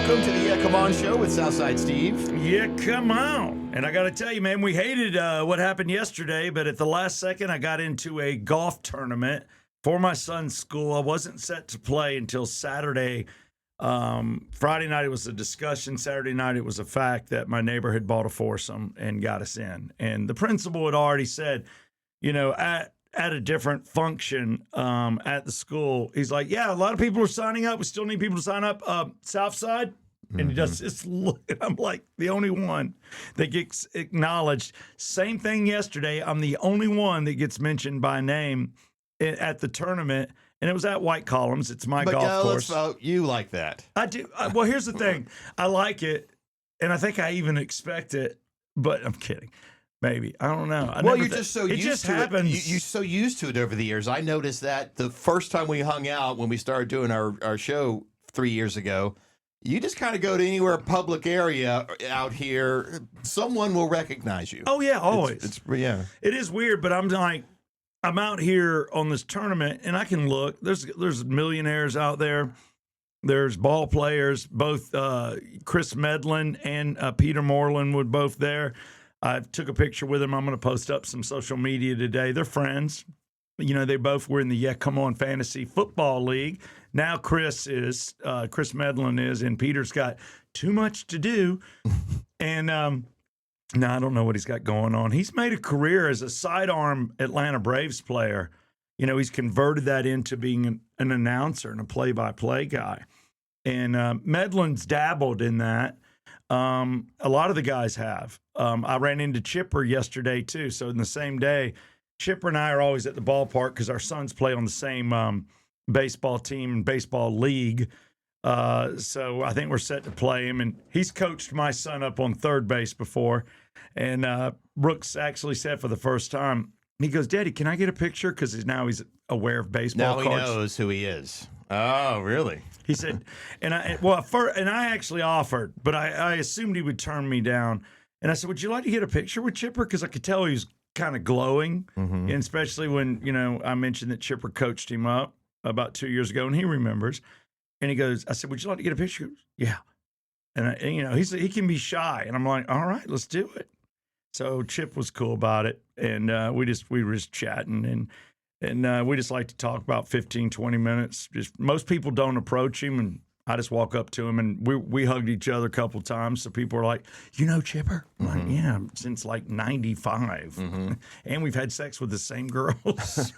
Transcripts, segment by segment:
welcome to the Yeah Come On Show with Southside Steve. Yeah, come on. And I got to tell you, man, we hated what happened yesterday, but at the last second, I got into a golf tournament for my son's school. I wasn't set to play until Saturday. Friday night, it was a discussion. Saturday night, it was a fact that my neighbor had bought a foursome and got us in. And the principal had already said, you know, at a different function at the school, he's like, yeah, a lot of people are signing up. We still need people to sign up. Southside. And he does this look, and I'm like the only one that gets acknowledged. Same thing yesterday. I'm the only one that gets mentioned by name at the tournament, and it was at White Columns. It's my golf course. Let's you like that. I do. Well, here's the thing. I like it, and I think I even expect it, but I'm kidding. Maybe. I don't know. You're just so used to happens. it. You're so used to it over the years. I noticed that the first time we hung out when we started doing our show 3 years ago, you just kind of go to anywhere public area out here, someone will recognize you. Oh, yeah, always. Yeah. It is weird, but I'm like, I'm out here on this tournament, and I can look. There's millionaires out there. There's ball players, both Chris Medlin and Peter Moreland were both there. I took a picture with them. I'm going to post up some social media today. They're friends. You know, they both were in the Yeah Come On Fantasy Football League. Now Chris Medlin is, and Peter's got too much to do. And now I don't know what he's got going on. He's made a career as a sidearm Atlanta Braves player. You know, he's converted that into being an announcer and a play-by-play guy. And Medlin's dabbled in that. A lot of the guys have. I ran into Chipper yesterday, too. So in the same day, Chipper and I are always at the ballpark because our sons play on the same baseball team and baseball league. So I think we're set to play him. And he's coached my son up on third base before. And Brooks actually said for the first time, he goes, Daddy, can I get a picture? Because now he's aware of baseball cards. Now he knows who he is. Oh, really? He said, and I actually offered, but I assumed he would turn me down. And I said, would you like to get a picture with Chipper? Because I could tell he was kind of glowing, and especially when, you know, I mentioned that Chipper coached him up about 2 years ago, and he remembers. And he goes, I said, would you like to get a picture? He goes, yeah. And you know, he can be shy, and I'm like, all right, let's do it. So Chip was cool about it, and we were just chatting, and we just like to talk about 15, 20 minutes. Just most people don't approach him, and I just walk up to him, and we hugged each other a couple times. So people are like, you know Chipper? I'm like, yeah, since like 95. And we've had sex with the same girls.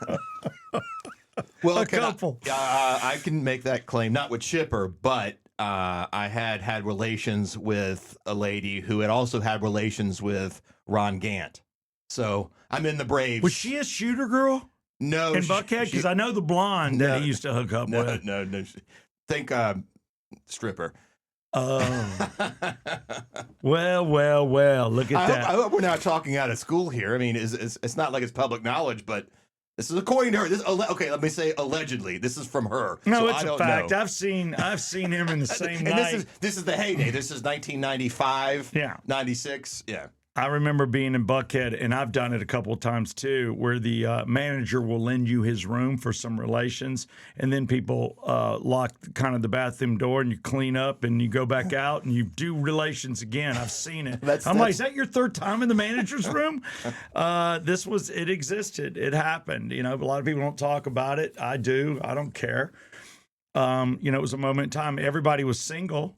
Well, a couple. I can make that claim, not with Chipper, but I had relations with a lady who had also had relations with Ron Gant. So I'm in the Braves. Was she a shooter girl? No. In Buckhead? Because I know the blonde that he used to hook up with. No. Think stripper. Oh. Well. Look at that. I hope we're not talking out of school here. I mean, it's not like it's public knowledge, but this is according to her. Okay, let me say allegedly. This is from her. No, so it's I don't a fact. know. I've seen him in the same and night. This is the heyday. This is 1995. Yeah. 96. Yeah. I remember being in Buckhead, and I've done it a couple of times too, where the manager will lend you his room for some relations, and then people lock kind of the bathroom door, and you clean up, and you go back out, and you do relations again. I've seen it. I'm like, is that your third time in the manager's room? It existed. It happened. You know, a lot of people don't talk about it. I do. I don't care. You know, it was a moment in time. Everybody was single,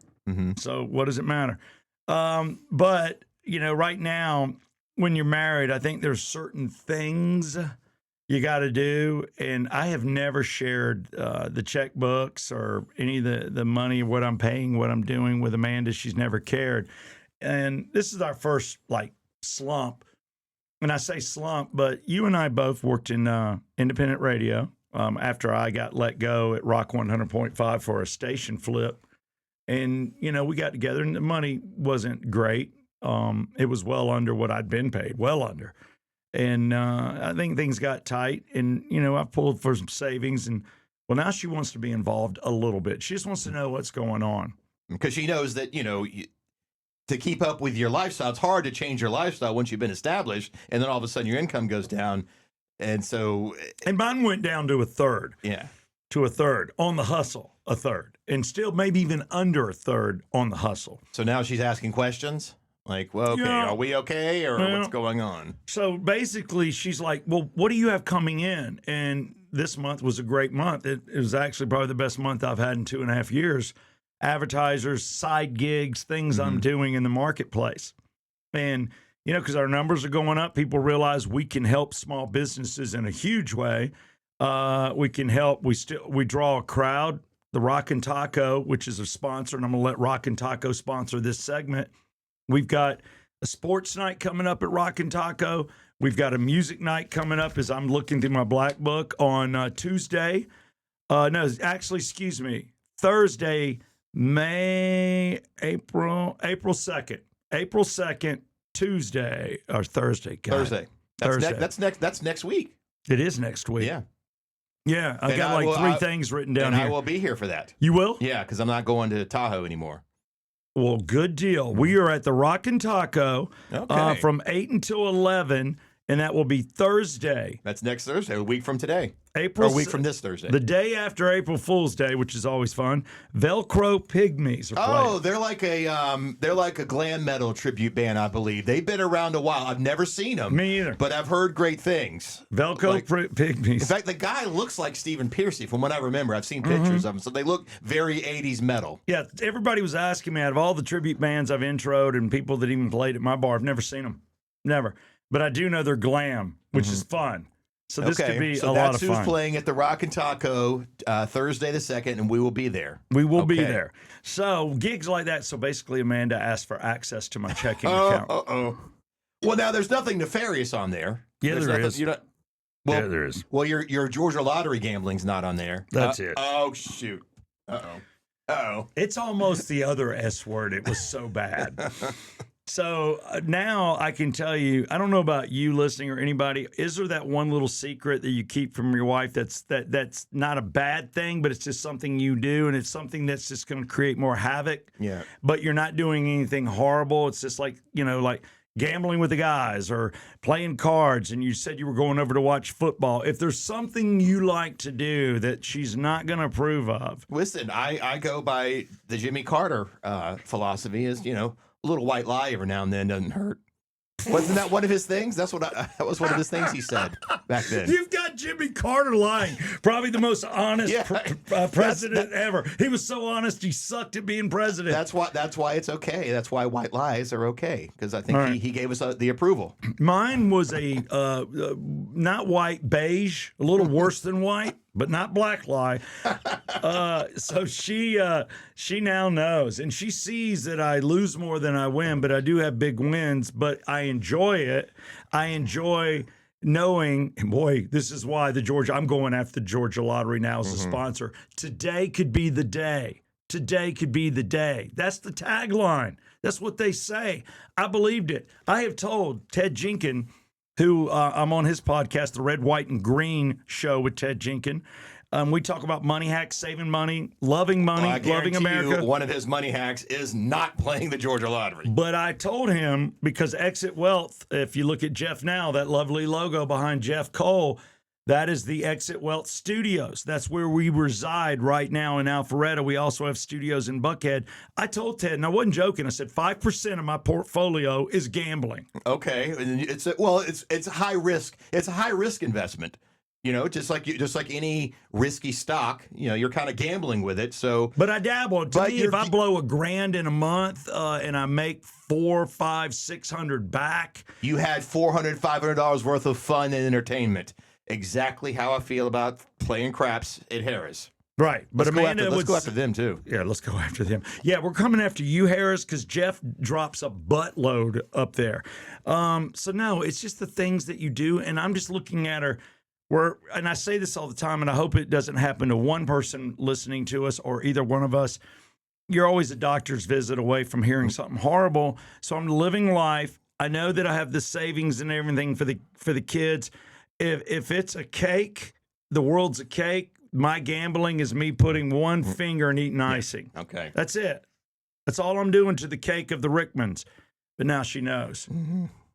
so what does it matter? But you know, right now, when you're married, I think there's certain things you got to do. And I have never shared the checkbooks or any of the money, what I'm paying, what I'm doing with Amanda. She's never cared. And this is our first, like, slump. And I say slump, but you and I both worked in independent radio after I got let go at Rock 100.5 for a station flip. And, you know, we got together, and the money wasn't great. It was well under what I'd been paid, well under. And I think things got tight, and, you know, I pulled for some savings, and, well, now she wants to be involved a little bit. She just wants to know what's going on. Because she knows that, you know, to keep up with your lifestyle, it's hard to change your lifestyle once you've been established, and then all of a sudden your income goes down. And so. And mine went down to a third. Yeah. to a third on the hustle, a third, and still maybe even under a third on the hustle. So now she's asking questions like, well, okay, Yeah. are we okay or Well, what's going on? So basically, she's like, well, what do you have coming in? And this month was a great month. It was actually probably the best month I've had in 2.5 years. Advertisers, side gigs, things I'm doing in the marketplace. And, you know, because our numbers are going up, people realize we can help small businesses in a huge way. We can help. We draw a crowd. The Rockin' Taco, which is a sponsor, and I'm going to let Rockin' Taco sponsor this segment. We've got a sports night coming up at Rockin' Taco. We've got a music night coming up as I'm looking through my black book on Tuesday. Excuse me, Thursday, April 2nd. April 2nd, Tuesday, or Thursday. God. Thursday. That's next week. It is next week. Yeah. Yeah, I And got I will- three things written down And here. I will be here for that. You will? Yeah, because I'm not going to Tahoe anymore. Well, good deal. We are at the Rockin' Taco Okay. from 8 until 11, and that will be Thursday, That's next Thursday, a week from today. Or April a week from this Thursday. the day after April Fool's Day, which is always fun. Velcro Pygmies are playing. Oh, they're like a glam metal tribute band, I believe. They've been around a while. I've never seen them. Me either. But I've heard great things. Velcro like- Pygmies. In fact, the guy looks like Stephen Piercy from what I remember. I've seen pictures of him, so they look very 80s metal. Yeah, everybody was asking me, out of all the tribute bands I've introed and people that even played at my bar, I've never seen them. Never. But I do know they're glam, which is fun. So this could be so a that's lot of who's fun. playing at the Rockin' Taco Thursday the 2nd, and we will be there. We will be Okay. there. So gigs like that. So basically, Amanda asked for access to my checking account. Uh-oh. Well, now there's nothing nefarious on there. Yeah, There's there nothing, is. You're not, well, Yeah, there is. Well, your Georgia lottery gambling's not on there. That's it. Oh, shoot. Uh-oh. Uh-oh. It's almost the other S word. It was so bad. So now I can tell you, I don't know about you listening or anybody, is there that one little secret that you keep from your wife that's not a bad thing, but it's just something you do and it's something that's just going to create more havoc? Yeah. But you're not doing anything horrible. It's just like, like gambling with the guys or playing cards, and you said you were going over to watch football. If there's something you like to do that she's not going to approve of. Listen, I go by the Jimmy Carter philosophy is, a little white lie every now and then doesn't hurt. Wasn't that one of his things? That was one of his things he said back then. You've got Jimmy Carter lying. Probably the most honest Yeah. president ever. He was so honest, he sucked at being president. That's why it's okay. That's why white lies are okay, because I think All right. he gave us the approval. Mine was a not white, beige, a little worse than white, but not black lie. So she now knows, and she sees that I lose more than I win, but I do have big wins. But I enjoy it. I enjoy knowing, and boy, this is why I'm going after the Georgia Lottery now as a sponsor. Today could be the day. Today could be the day. That's the tagline. That's what they say. I believed it. I have told Ted Jenkins, who I'm on his podcast, the Red, White, and Green show with Ted Jenkins. We talk about money hacks, saving money, loving money, I loving guarantee America. you, one of his money hacks is not playing the Georgia Lottery. But I told him, because Exit Wealth, if you look at Jeff now, that lovely logo behind Jeff Cole, that is the Exit Wealth Studios. That's where we reside right now in Alpharetta. We also have studios in Buckhead. I told Ted, and I wasn't joking, I said 5% of my portfolio is gambling. Okay, and it's a high risk. It's a high risk investment. Just like any risky stock, you're kind of gambling with it. So, But I dabble. To But me, if you're- I blow $1,000 in a month and I make $400, $500, $600 back, you had $400, $500 worth of fun and entertainment. Exactly how I feel about playing craps at Harris. right? But Amanda let's would go after them too. Yeah, let's go after them. Yeah, we're coming after you, Harris, because Jeff drops a buttload up there. So no, it's just the things that you do, and I'm just looking at her. And I say this all the time, and I hope it doesn't happen to one person listening to us or either one of us. You're always a doctor's visit away from hearing something horrible. So I'm living life. I know that I have the savings and everything for the kids. If it's a cake, the world's a cake. My gambling is me putting one finger and eating icing. Okay. That's it. That's all I'm doing to the cake of the Rickmans. But now she knows.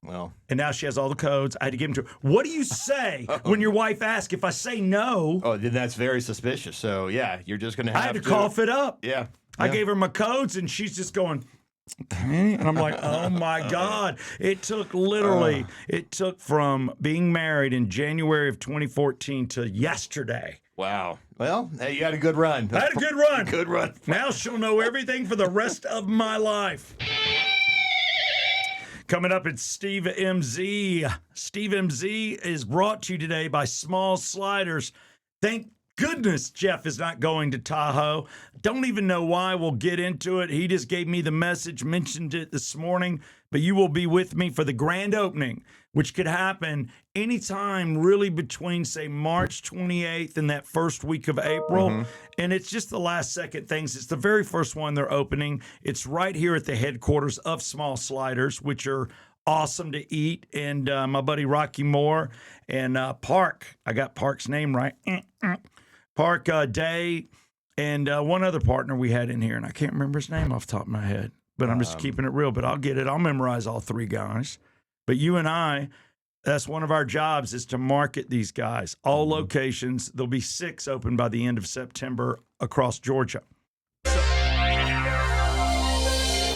Well, And now she has all the codes. I had to give them to her. What do you say when your wife asks? If I say no, oh, then that's very suspicious. So yeah, you're just going to have I had to cough it up. Yeah. I Yeah. gave her my codes, and she's just going, and I'm like, oh my God. It took literally, it took from being married in January of 2014 to yesterday. Wow. Well, hey, you had a good run. I had a good run. Good run. Now she'll know everything for the rest of my life. Coming up, it's Steve MZ. Steve MZ is brought to you today by Small Sliders. Thank goodness Jeff is not going to Tahoe. Don't even know why. We'll get into it. He just gave me the message, mentioned it this morning, but you will be with me for the grand opening, which could happen anytime really between, say, March 28th and that first week of April. And it's just the last second things. It's the very first one they're opening. It's right here at the headquarters of Small Sliders, which are awesome to eat. And my buddy Rocky Moore and Park, I got Park's name right. Park Day, and one other partner we had in here, and I can't remember his name off the top of my head, but I'm just keeping it real. But I'll get it. I'll memorize all three guys. But you and I, that's one of our jobs is to market these guys. All locations. There'll be 6 open by the end of September across Georgia.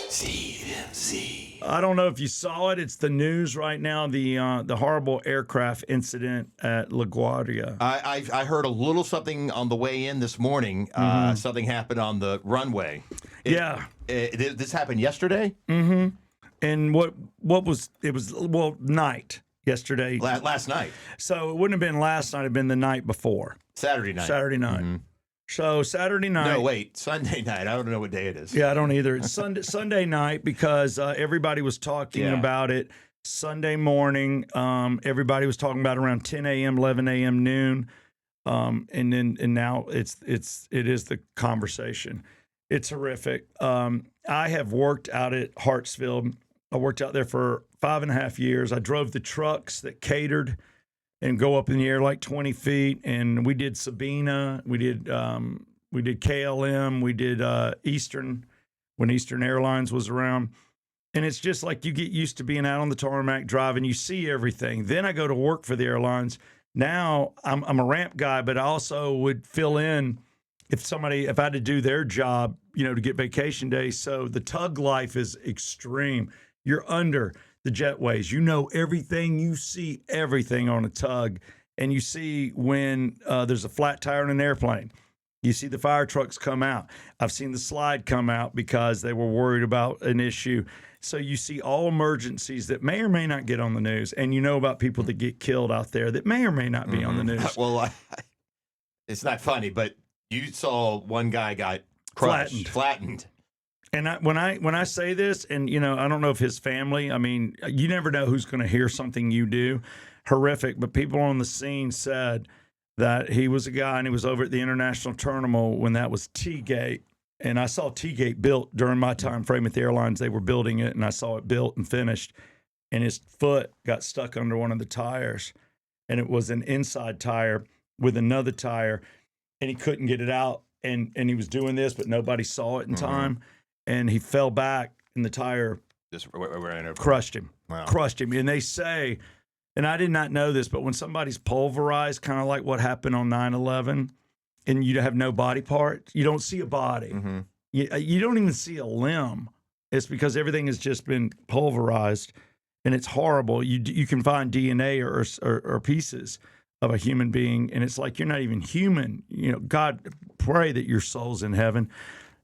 CMC. I don't know if you saw it. It's the news right now. The horrible aircraft incident at LaGuardia. I heard a little something on the way in this morning. Something happened on the runway. Yeah. This happened yesterday? And what was it was night yesterday. Last night. So it wouldn't have been last night. It'd been the night before. Saturday night. Saturday night. So Saturday night. No, wait. Sunday night. I don't know what day it is. Yeah, I don't either. It's Sunday night because everybody was talking Yeah. about it. Sunday morning, everybody was talking about around 10 a.m., 11 a.m., noon, and now it is the conversation. It's horrific. I have worked out at Hartsfield. I worked out there for 5.5 years. I drove the trucks that catered and go up in the air like 20 feet. And we did Sabina. We did KLM. We did Eastern when Eastern Airlines was around. And it's just like you get used to being out on the tarmac driving. You see everything. Then I go to work for the airlines. Now I'm a ramp guy, but I also would fill in if I had to do their job, to get vacation days. So the tug life is extreme. You're under the jetways. You know everything. You see everything on a tug. And you see when there's a flat tire in an airplane. You see the fire trucks come out. I've seen the slide come out because they were worried about an issue. So you see all emergencies that may or may not get on the news. And you know about people that get killed out there that may or may not be on the news. Well, it's not funny, but you saw one guy got crushed, flattened. And when I say this, and I don't know if his family, I mean, you never know who's going to hear something you do. Horrific. But people on the scene said that he was a guy and he was over at the International Terminal when that was T-Gate. And I saw T-Gate built during my time frame at the airlines. They were building it, and I saw it built and finished. And his foot got stuck under one of the tires. And it was an inside tire with another tire. And he couldn't get it out. And he was doing this, but nobody saw it in time. And he fell back, and the tire Just ran over. crushed him. Wow. Crushed him. And they say, and I did not know this, but when somebody's pulverized, kind of like what happened on 9/11, and you have no body part, you don't see a body. You don't even see a limb. It's because everything has just been pulverized, and it's horrible. You can find DNA or pieces of a human being, and it's like you're not even human. God, pray that your soul's in heaven.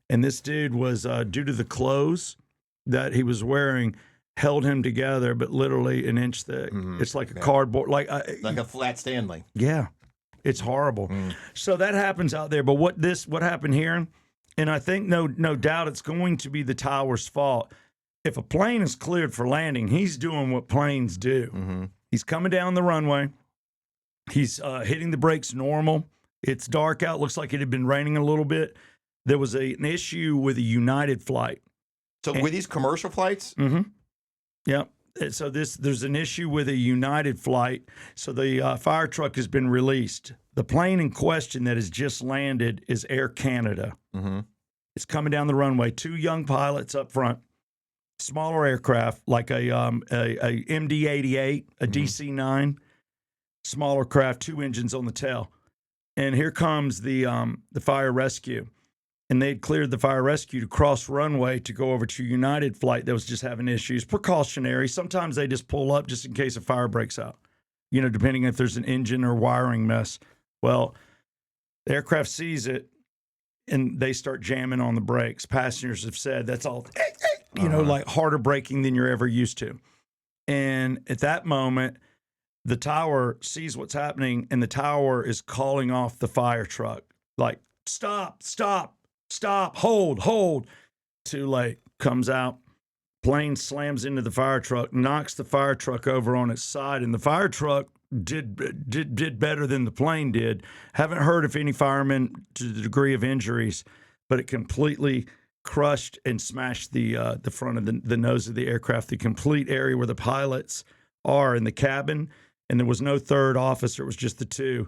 And this dude was, due to the clothes that he was wearing, held him together, but literally an inch thick. It's like a cardboard, like a flat Stanley. Yeah, it's horrible. So that happens out there. But what happened here, and I think no doubt it's going to be the tower's fault. If a plane is cleared for landing, he's doing what planes do. He's coming down the runway. He's hitting the brakes normal. It's dark out. Looks like it had been raining a little bit. There was an issue with a United flight. So were these commercial flights? Yep. So there's an issue with a United flight. So the fire truck has been released. The plane in question that has just landed is Air Canada. It's coming down the runway. 2 young pilots up front. smaller aircraft like a MD-88, a DC-9, smaller craft, 2 engines on the tail. And here comes the fire rescue. And they'd cleared the fire rescue to cross runway to go over to United flight that was just having issues. Precautionary. Sometimes they just pull up just in case a fire breaks out, depending if there's an engine or wiring mess. Well, the aircraft sees it, and they start jamming on the brakes. Passengers have said that's all, like harder braking than you're ever used to. And at that moment, the tower sees what's happening, and the tower is calling off the fire truck, like, stop, hold. Too late. Comes out, plane slams into the fire truck, knocks the fire truck over on its side, and the fire truck did better than the plane did. Haven't heard of any firemen to the degree of injuries, but it completely crushed and smashed the front of the nose of the aircraft, the complete area where the pilots are in the cabin, and there was no third officer. It was just the two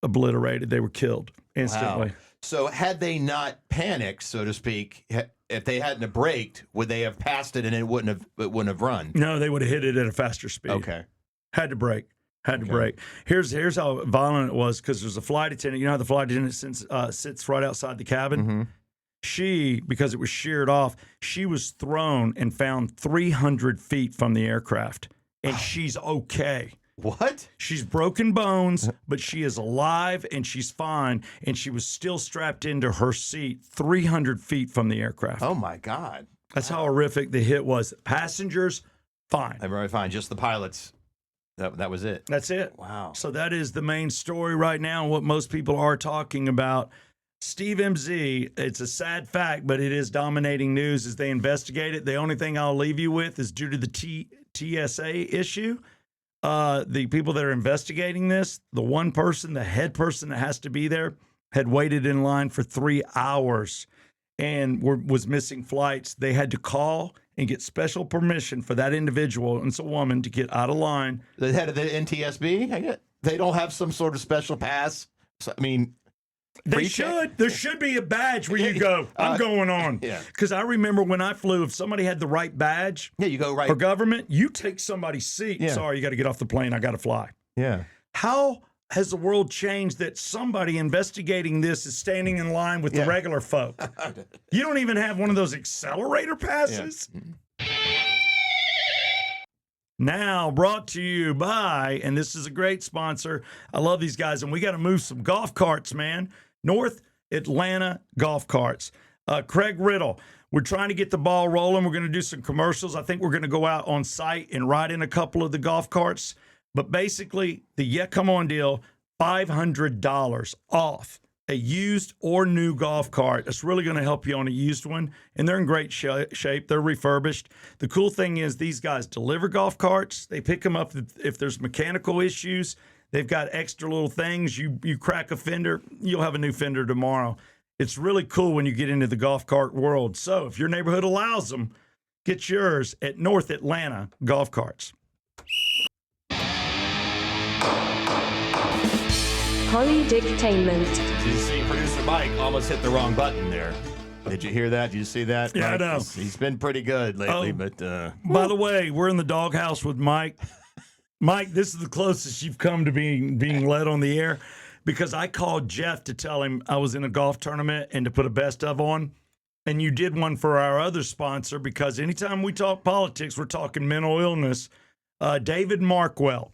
obliterated. They were killed instantly. Wow. So had they not panicked, so to speak, if they hadn't have braked, would they have passed it and it wouldn't have run? No, they would have hit it at a faster speed. Okay. Had to brake. Here's how violent it was, because there's a flight attendant. You know how the flight attendant sits right outside the cabin? Mm-hmm. She, because it was sheared off, she was thrown and found 300 feet from the aircraft. And she's okay. What? She's broken bones, but she is alive and she's fine. And she was still strapped into her seat 300 feet from the aircraft. Oh, my God. That's how horrific the hit was. Passengers, fine. I'm very fine. Just the pilots. That was it. That's it. Wow. So that is the main story right now, what most people are talking about. Steve MZ, it's a sad fact, but it is dominating news as they investigate it. The only thing I'll leave you with is due to the TSA issue, the people that are investigating this, the one person, the head person that has to be there, had waited in line for 3 hours and was missing flights. They had to call and get special permission for that individual, and it's a woman, to get out of line. The head of the NTSB, they don't have some sort of special pass. So, I mean, they should. There should be a badge where you go, I'm going on. Yeah. Because I remember when I flew, if somebody had the right badge you go right for government, you take somebody's seat. Yeah. Sorry, you got to get off the plane. I got to fly. Yeah. How has the world changed that somebody investigating this is standing in line with the regular folk? You don't even have one of those accelerator passes? Yeah. Now brought to you by, and this is a great sponsor. I love these guys, and we got to move some golf carts, man. North Atlanta Golf Carts. Craig Riddle, we're trying to get the ball rolling. We're going to do some commercials. I think we're going to go out on site and ride in a couple of the golf carts. But basically, the Yeah Come On deal, $500 off a used or new golf cart. That's really going to help you on a used one. And they're in great shape. They're refurbished. The cool thing is these guys deliver golf carts. They pick them up if there's mechanical issues. They've got extra little things. You crack a fender, you'll have a new fender tomorrow. It's really cool when you get into the golf cart world. So if your neighborhood allows them, get yours at North Atlanta Golf Carts. Polydictainment. Did you see producer Mike almost hit the wrong button there? Did you hear that? Did you see that? Yeah, Mike, I know. He's been pretty good lately, but by the way, we're in the doghouse with Mike. Mike, this is the closest you've come to being led on the air, because I called Jeff to tell him I was in a golf tournament and to put a best of on. And you did one for our other sponsor, because anytime we talk politics, we're talking mental illness. David Markwell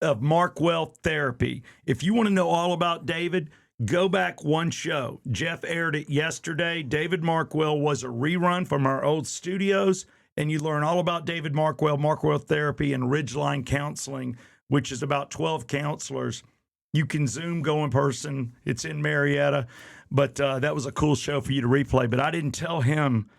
of Markwell Therapy. If you want to know all about David, go back one show. Jeff aired it yesterday. David Markwell was a rerun from our old studios. And you learn all about David Markwell, Markwell Therapy, and Ridgeline Counseling, which is about 12 counselors. You can Zoom, go in person. It's in Marietta. But that was a cool show for you to replay. But I didn't tell him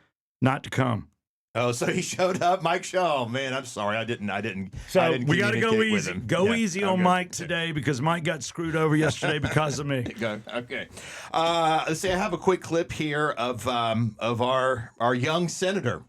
not to come. oh, so he showed up, Mike Shaw. Man, I'm sorry, I didn't. So we got to go communicate with easy. him. Go Yeah, easy on okay. Mike today, because Mike got screwed over yesterday because of me. Go. Okay. Let's see. I have a quick clip here of our young senator.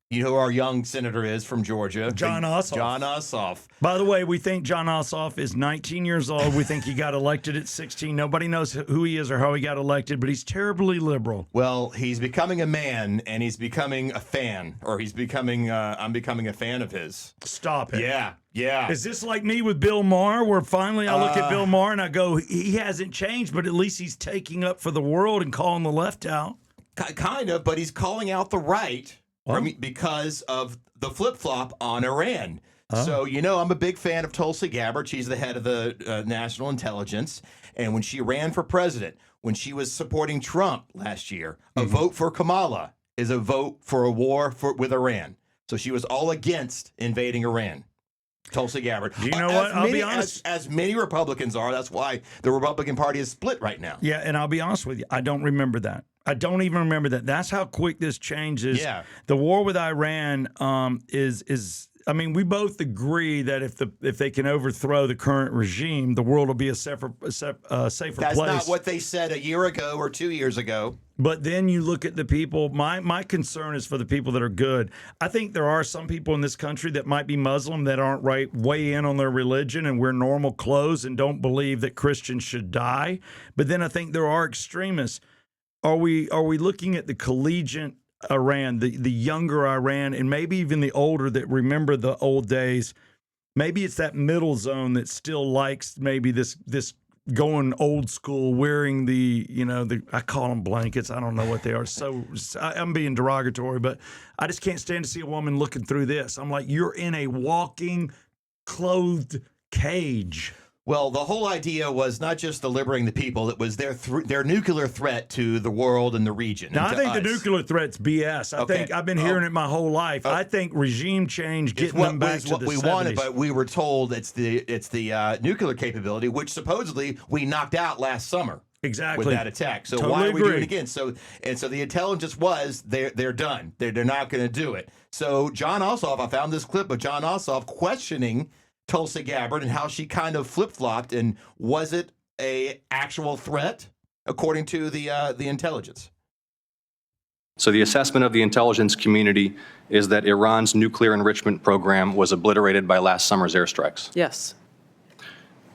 You know who our young senator is from Georgia? John Ossoff. John Ossoff. By the way, we think John Ossoff is 19 years old. We think he got elected at 16. Nobody knows who he is or how he got elected, but he's terribly liberal. Well, he's becoming a man, and he's becoming a fan, or he's becoming. I'm becoming a fan of his. Stop it. Yeah. Is this like me with Bill Maher, where finally I look at Bill Maher and I go, he hasn't changed, but at least he's taking up for the world and calling the left out? Kind of, but he's calling out the right because of the flip-flop on Iran. So, I'm a big fan of Tulsi Gabbard. She's the head of the National Intelligence. And when she ran for president, when she was supporting Trump last year, a vote for Kamala is a vote for a war with Iran. So she was all against invading Iran. Tulsi Gabbard. You know what? I'll be honest. As many Republicans are, that's why the Republican Party is split right now. Yeah, and I'll be honest with you. I don't remember that. I don't even remember that. That's how quick this changes. Yeah. The war with Iran is. I mean, we both agree that if they can overthrow the current regime, the world will be a safer place. That's not what they said a year ago or 2 years ago. But then you look at the people. My concern is for the people that are good. I think there are some people in this country that might be Muslim that aren't way in on their religion and wear normal clothes and don't believe that Christians should die. But then I think there are extremists. Are we looking at the collegiate Iran, the younger Iran, and maybe even the older that remember the old days? Maybe it's that middle zone that still likes maybe this going old school, wearing the I call them blankets. I don't know what they are. So I'm being derogatory, but I just can't stand to see a woman looking through this. I'm like, you're in a walking clothed cage. Well, the whole idea was not just the liberating the people; it was their nuclear threat to the world and the region. Now, I think the us. Nuclear threat's BS. I think I've been hearing it my whole life. I think regime change, getting them back to what the we 70s. wanted, but we were told it's the nuclear capability, which supposedly we knocked out last summer. Exactly. With that attack. So Totally why are we agree. doing it again? So the intelligence was they're done. They're not going to do it. So John Ossoff, I found this clip of John Ossoff questioning Tulsi Gabbard and how she kind of flip-flopped, and was it a actual threat according to the intelligence? So the assessment of the intelligence community is that Iran's nuclear enrichment program was obliterated by last summer's airstrikes. Yes.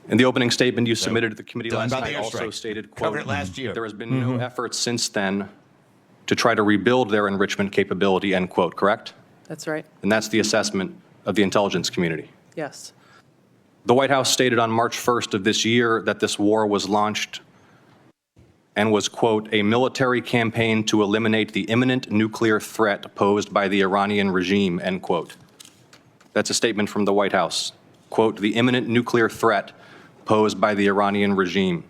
In the opening statement you submitted to the committee done last by the night also airstrikes. stated, Covered quote, it last year. there has been no effort since then to try to rebuild their enrichment capability, end quote, correct? That's right. And that's the assessment of the intelligence community. Yes. The White House stated on March 1st of this year that this war was launched and was, quote, a military campaign to eliminate the imminent nuclear threat posed by the Iranian regime, end quote. That's a statement from the White House. Quote, the imminent nuclear threat posed by the Iranian regime.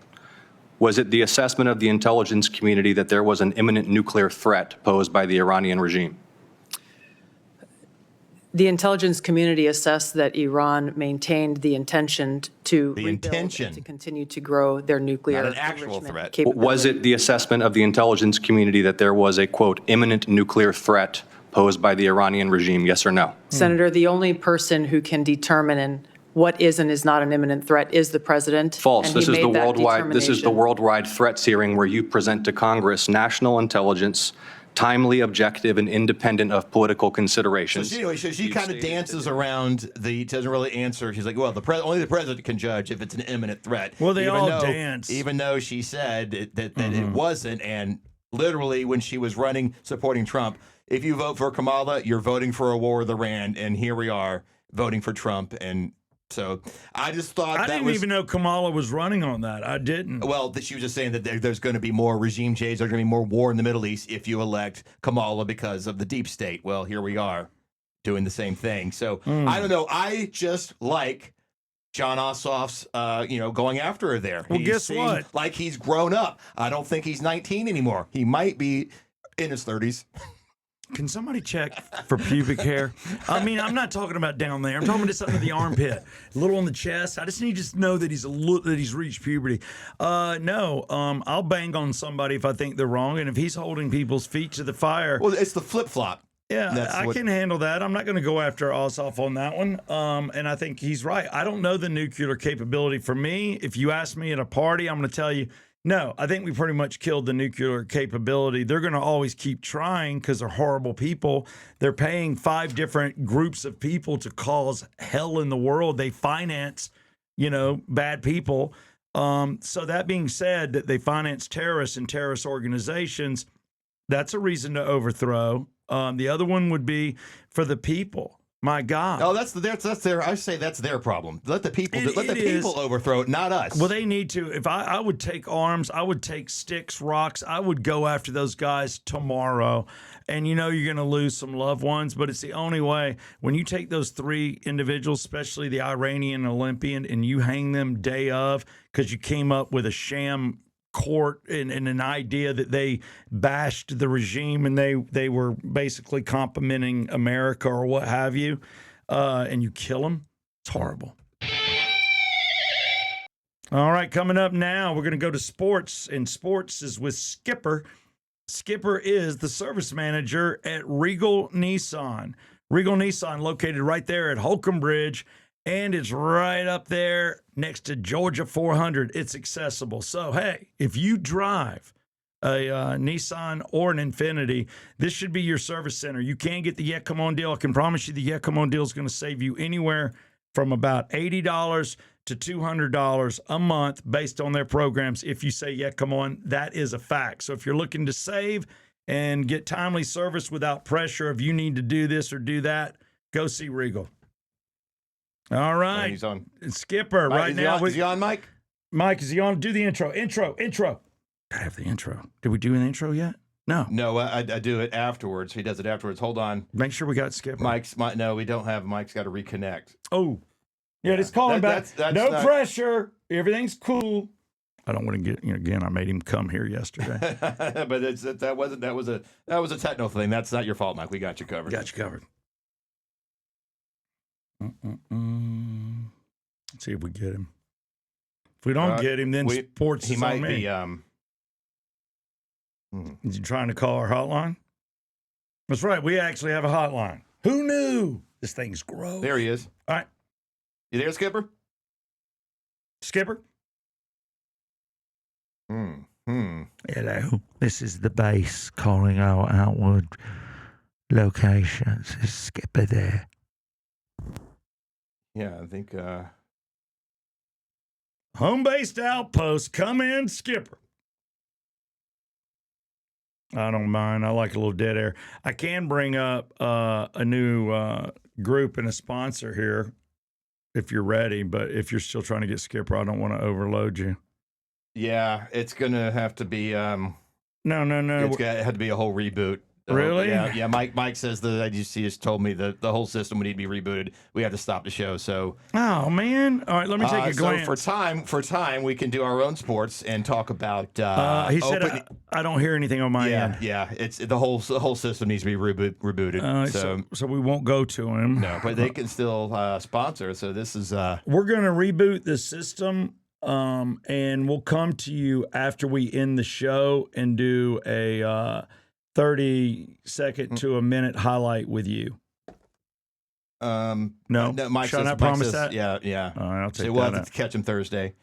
Was it the assessment of the intelligence community that there was an imminent nuclear threat posed by the Iranian regime? The intelligence community assessed that Iran maintained the intention to rebuild and to continue to grow their nuclear Not an actual enrichment threat. capability. Was it the assessment of the intelligence community that there was a, quote, imminent nuclear threat posed by the Iranian regime, yes or no? Senator, the only person who can determine what is and is not an imminent threat is the president. False. and This he is the made that worldwide. This is the determination. worldwide threats hearing where you present to Congress national intelligence, timely, objective, and independent of political So considerations. she kind of dances around doesn't really answer. She's like, well, only the president can judge if it's an imminent threat. Well, they even all though, dance. Even though she said that it wasn't, and literally when she was running, supporting Trump, if you vote for Kamala, you're voting for a war with Iran, and here we are voting for Trump. And so I just thought I that didn't was... even know Kamala was running on that. I didn't. Well, she was just saying that there's going to be more regime change. There's going to be more war in the Middle East if you elect Kamala because of the deep state. Well, here we are doing the same thing. So I don't know. I just like John Ossoff's, going after her there. Well, He guess seems what? like he's grown up. I don't think he's 19 anymore. He might be in his 30s. Can somebody check for pubic hair? I mean, I'm not talking about down there. I'm talking just under the armpit, a little on the chest. I just need to know that he's reached puberty. No, I'll bang on somebody if I think they're wrong, and if he's holding people's feet to the fire. Well, it's the flip-flop. Yeah, I can handle that. I'm not going to go after Ossoff on that one. And I think he's right. I don't know the nuclear capability. For me, if you ask me at a party, I'm going to tell you, No, I think we pretty much killed the nuclear capability. They're going to always keep trying because they're horrible people. They're paying 5 different groups of people to cause hell in the world. They finance, bad people. So that being said, that they finance terrorists and terrorist organizations, that's a reason to overthrow. The other one would be for the people. My God! Oh, that's their. I say that's their problem. Let the people overthrow it, not us. Well, they need to. If I would take arms, I would take sticks, rocks. I would go after those guys tomorrow. And you're going to lose some loved ones, but it's the only way. When you take those 3 individuals, especially the Iranian Olympian, and you hang them day of because you came up with a sham court and an idea that they bashed the regime and they were basically complimenting America or what have you, and you kill them, it's horrible. All right, coming up now, we're going to go to sports, and sports is with Skipper. Skipper is the service manager at Regal Nissan. Regal Nissan located right there at Holcomb Bridge, and it's right up there next to Georgia 400. It's accessible. So, hey, if you drive a Nissan or an Infiniti, this should be your service center. You can get the Yet Come On deal. I can promise you the Yet Come On deal is going to save you anywhere from about $80 to $200 a month based on their programs. If you say Yet Come On, that is a fact. So if you're looking to save and get timely service without pressure, if you need to do this or do that, go see Regal. All right. He's on. Skipper, Mike, right now. Is he on, Mike? Mike, is he on? Do the intro. Intro. I have the intro. Did we do an intro yet? No. No, I do it afterwards. He does it afterwards. Hold on. Make sure we got Skipper. No, we don't have. Mike's got to reconnect. Oh. Yeah, just calling back. That's no pressure. Everything's cool. I don't want to get, again, I made him come here yesterday. But that was a technical thing. That's not your fault, Mike. We got you covered. Got you covered. Let's see if we get him. If we don't get him, then sports he is might on me. Be. Is he trying to call our hotline? That's right. We actually have a hotline. Who knew? This thing's gross. There he is. All right. You there, Skipper? Skipper? Hello. This is the base calling our outward locations. Is Skipper there? Yeah, I think. Home-based outpost. Come in, Skipper. I don't mind. I like a little dead air. I can bring up a new group and a sponsor here if you're ready, but if you're still trying to get Skipper, I don't want to overload you. Yeah, it's going to have to be. No. It had to be a whole reboot. Really? Yeah. Mike says that he just told me that the whole system would need to be rebooted. We have to stop the show. So. Oh man! All right, let me take a glance. So for time, we can do our own sports and talk about. He said I don't hear anything on my end. Yeah. It's the whole system needs to be rebooted. So we won't go to him. No, but they can still sponsor. So this is. We're going to reboot the system. And we'll come to you after we end the show and do a 30-second to a minute highlight with you. No, Mike should I not promise says, that? Yeah. All right, I'll take we'll that. have to catch him Thursday.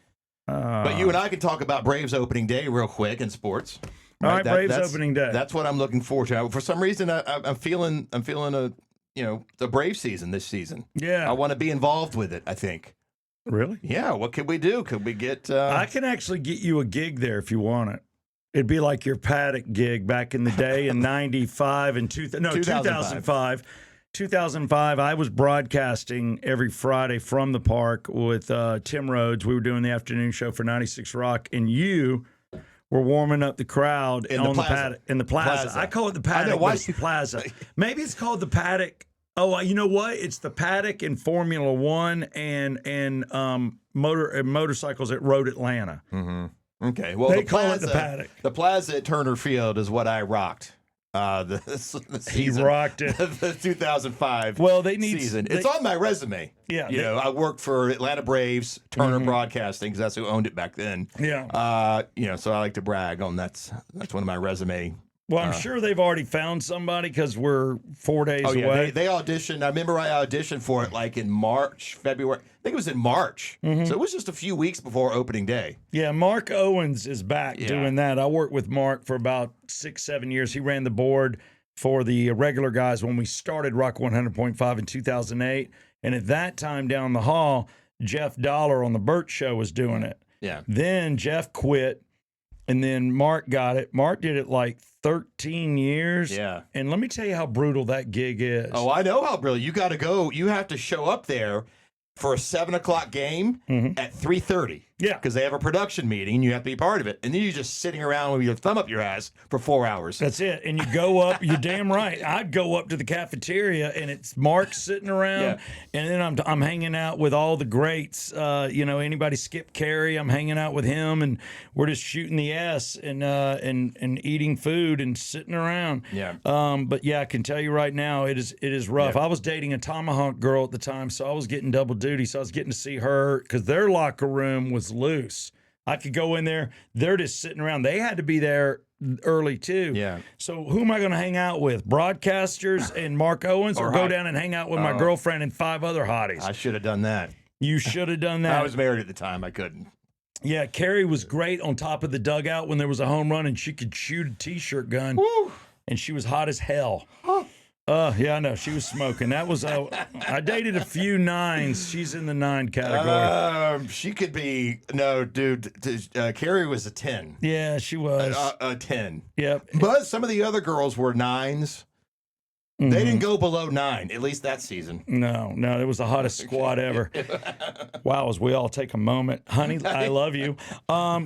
But you and I can talk about Braves opening day real quick in sports. All right, Braves opening day. That's what I'm looking forward to. For some reason, I'm feeling the Braves season this season. Yeah, I want to be involved with it. I think. Really? Yeah. What could we do? Could we get? I can actually get you a gig there if you want it. It'd be like your Paddock gig back in the day in '95 and 2005. 2005, I was broadcasting every Friday from the park with Tim Rhodes. We were doing the afternoon show for 96 Rock, and you were warming up the crowd in the plaza. I call it the Paddock. Why the plaza? Maybe it's called the Paddock. Oh, you know what? It's the Paddock in Formula One and motorcycles at Road Atlanta. Mm-hmm. Okay, well they call it the Paddock. The plaza at Turner Field is what I rocked. The season, he rocked it. The 2005 season. It's on my resume. Yeah, I worked for Atlanta Braves, Turner Broadcasting, because that's who owned it back then. Yeah. So I like to brag on that's one of my resume Well, I'm sure they've already found somebody because we're 4 days Oh, yeah. away. They auditioned. I remember I auditioned for it like in March, February. I think it was in March. So it was just a few weeks before opening day. Yeah, Mark Owens is back Yeah. doing that. I worked with Mark for about 6-7 years. He ran the board for the regular guys when we started Rock 100.5 in 2008. And at that time down the hall, Jeff Dollar on the Burt Show was doing it. Yeah. Then Jeff quit, and then Mark got it. Mark did it like 13 years. Yeah. And let me tell you how brutal that gig is. Oh, I know how brilliant. You got to go. You have to show up there for a 7 o'clock game at 3:30. Yeah. Because they have a production meeting and you have to be part of it. And then you're just sitting around with your thumb up your ass for 4 hours. That's it. And you go up, you're damn right. I'd go up to the cafeteria and it's Mark sitting around. Yeah. And then I'm hanging out with all the greats. Anybody Skip Carey, I'm hanging out with him and we're just shooting the S and eating food and sitting around. Yeah. But yeah, I can tell you right now, it is rough. Yeah. I was dating a Tomahawk girl at the time, so I was getting double duty. So I was getting to see her because their locker room was loose. I could go in there. They're just sitting around. They had to be there early too. Yeah. So who am I going to hang out with? Broadcasters and Mark Owens, or go down and hang out with my girlfriend and 5 other hotties? I should have done that. You should have done that. I was married at the time. I couldn't. Yeah, Carrie was great on top of the dugout when there was a home run and she could shoot a T-shirt gun. Woo. And she was hot as hell. Yeah, I know. She was smoking. That was I dated a few 9s. She's in the 9 category. She could be no, dude. Carrie was a 10. Yeah, she was. A 10. Yep. But some of the other girls were 9s. They didn't go below 9, at least that season. No, it was the hottest squad ever. Wow, as we all take a moment, honey, I love you.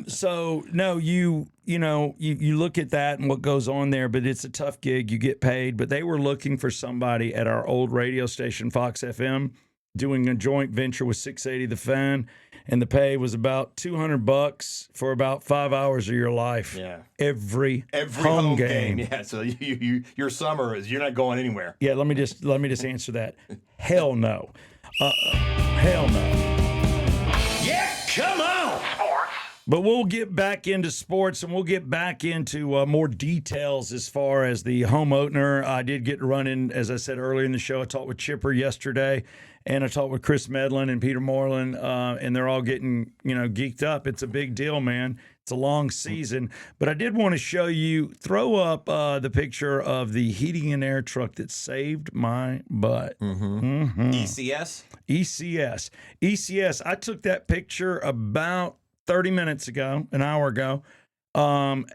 So no, you look at that and what goes on there, but it's a tough gig. You get paid, but they were looking for somebody at our old radio station, Fox FM, doing a joint venture with 680 The Fan, and the pay was about $200 for about 5 hours of your life. Yeah. Every home game. Yeah. So your summer is you're not going anywhere. Yeah, let me just answer that. Hell no. Hell no. Yeah, come on. But we'll get back into sports and we'll get back into more details as far as the home opener. I did get to run in, as I said earlier in the show, I talked with Chipper yesterday and I talked with Chris Medlin and Peter Moreland, and they're all getting, geeked up. It's a big deal, man. It's a long season. But I did want to show you, throw up the picture of the heating and air truck that saved my butt. ECS? ECS. I took that picture about 30 minutes ago, an hour ago.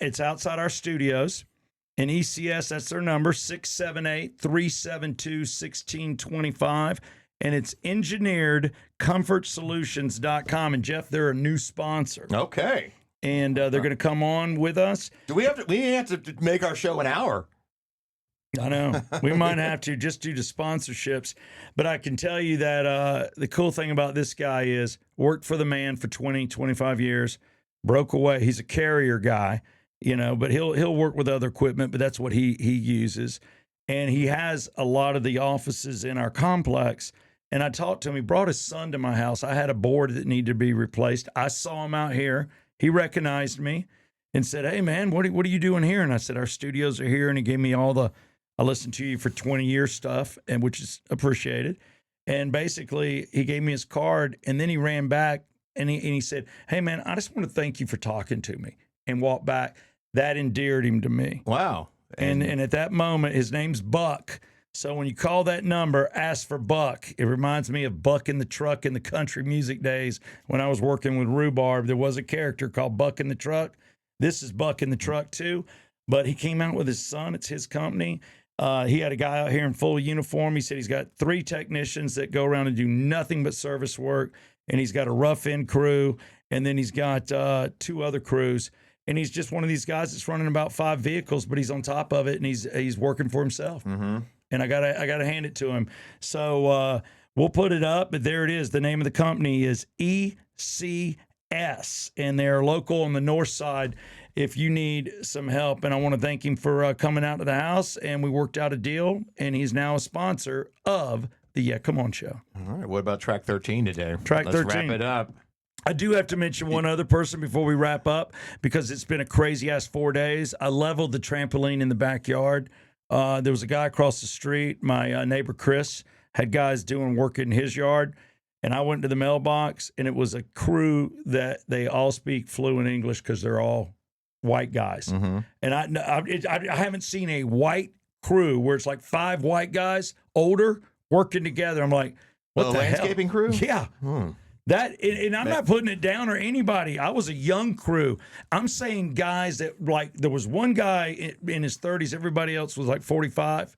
It's outside our studios. And ECS, that's their number, 678-372-1625. And it's engineeredcomfortsolutions.com. And Jeff, they're a new sponsor. Okay. And they're going to come on with us. Do we have to make our show an hour? I know. We might have to just due to sponsorships. But I can tell you that the cool thing about this guy is worked for the man for 20, 25 years, broke away. He's a carrier guy, but he'll work with other equipment, but that's what he uses. And he has a lot of the offices in our complex. And I talked to him. He brought his son to my house. I had a board that needed to be replaced. I saw him out here. He recognized me and said, "Hey, man, what are you doing here?" And I said, "Our studios are here." And he gave me I listened to you for 20 years stuff, and which is appreciated. And basically, he gave me his card, and then he ran back and he said, "Hey, man, I just want to thank you for talking to me," and walked back. That endeared him to me. Wow. And at that moment, his name's Buck. So when you call that number, ask for Buck. It reminds me of Buck in the Truck in the country music days when I was working with Rhubarb. There was a character called Buck in the Truck. This is Buck in the Truck too. But he came out with his son. It's his company. He had a guy out here in full uniform. He said he's got 3 technicians that go around and do nothing but service work. And he's got a rough-end crew. And then he's got 2 other crews. And he's just one of these guys that's running about 5 vehicles, but he's on top of it, and he's working for himself. Mm-hmm. And I gotta hand it to him. So we'll put it up, but there it is. The name of the company is ECS, and they're local on the north side if you need some help. And I want to thank him for coming out to the house, and we worked out a deal, and he's now a sponsor of the Yeah Come On show. All right. What about track 13 today? Track Let's 13. wrap it up. I do have to mention one other person before we wrap up because it's been a crazy ass 4 days. I leveled the trampoline in the backyard. There was a guy across the street. My neighbor Chris had guys doing work in his yard, and I went to the mailbox, and it was a crew that they all speak fluent English because they're all white guys. Mm-hmm. And I haven't seen a white crew where it's like 5 white guys, older, working together. I'm like, what the landscaping hell? crew? Yeah. That and I'm not putting it down or anybody. I was a young crew. I'm saying guys that like there was one guy in his 30s. Everybody else was like 45,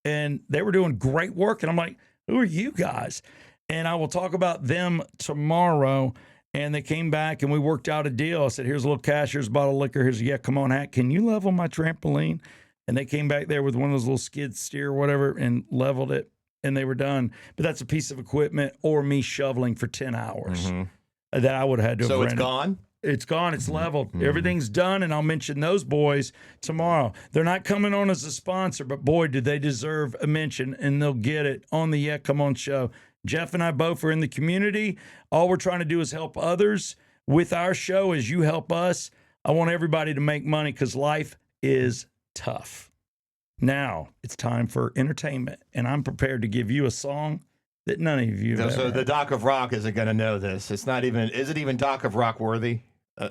and they were doing great work. And I'm like, who are you guys? And I will talk about them tomorrow. And they came back and we worked out a deal. I said, here's a little cash, here's a bottle of liquor, here's a yeah, come on hat. Can you level my trampoline? And they came back there with one of those little skid steer or whatever and leveled it. And they were done. But that's a piece of equipment or me shoveling for 10 hours that I would have had to have So it's rented. gone? It's gone. It's leveled. Everything's done. And I'll mention those boys tomorrow. They're not coming on as a sponsor, but boy, do they deserve a mention. And they'll get it on the Yeah Come On show. Jeff and I both are in the community. All we're trying to do is help others with our show as you help us. I want everybody to make money because life is tough. Now it's time for entertainment, and I'm prepared to give you a song that none of you have So ever the heard. Doc of Rock isn't going to know this. It's not even. Is it even Doc of Rock worthy?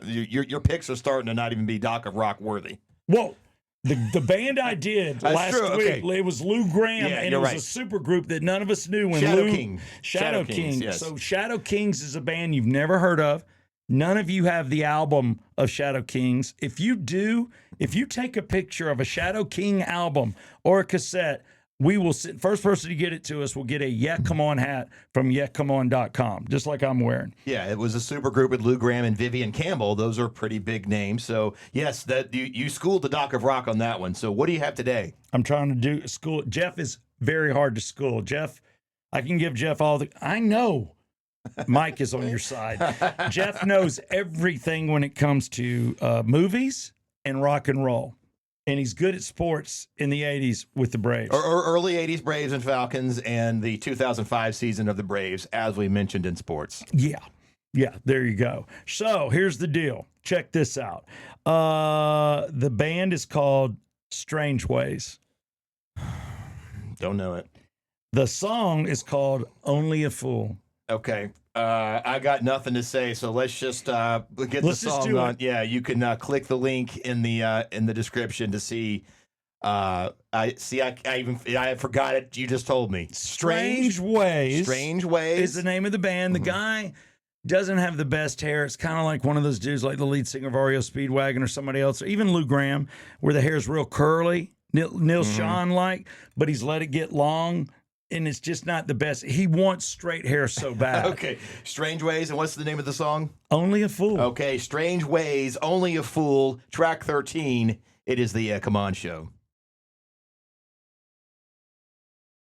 Your picks are starting to not even be Doc of Rock worthy. Whoa. The band I did That's last true, week, okay. it was Lou Graham, Yeah, and it you're was right. a super group that none of us knew. When Shadow Lou, King. Shadow Shadow Kings, King. yes. So Shadow Kings is a band you've never heard of. None of you have the album of Shadow Kings. If you do, if you take a picture of a Shadow King album or a cassette, we will sit, first person to get it to us will get a Yeah Come On hat from yeahcomeon.com, just like I'm wearing. Yeah, it was a super group with Lou Graham and Vivian Campbell. Those are pretty big names. So yes, that you schooled the Doc of Rock on that one. So what do you have today? I'm trying to do school. Jeff is very hard to school. Jeff, I can give Jeff all the. I know Mike is on your side. Jeff knows everything when it comes to movies and rock and roll. And he's good at sports in the 80s with the Braves. Or early 80s Braves and Falcons and the 2005 season of the Braves, as we mentioned in sports. Yeah. Yeah, there you go. So here's the deal. Check this out. The band is called Strange Ways. Don't know it. The song is called Only a Fool. Okay. I got nothing to say, so let's just get Let's the just song do on. it. Yeah, you can click the link in the description to see. I forgot it. You just told me. Strange Ways. Strange Ways is the name of the band. The guy doesn't have the best hair. It's kind of like one of those dudes, like the lead singer of REO Speedwagon or somebody else, or even Lou Graham, where the hair is real curly, Neil Sean like, but he's let it get long. And it's just not the best. He wants straight hair so bad. Okay, Strange Ways, and what's the name of the song? Only a Fool. Okay, Strange Ways, Only a Fool, track 13. It is the Come On Show.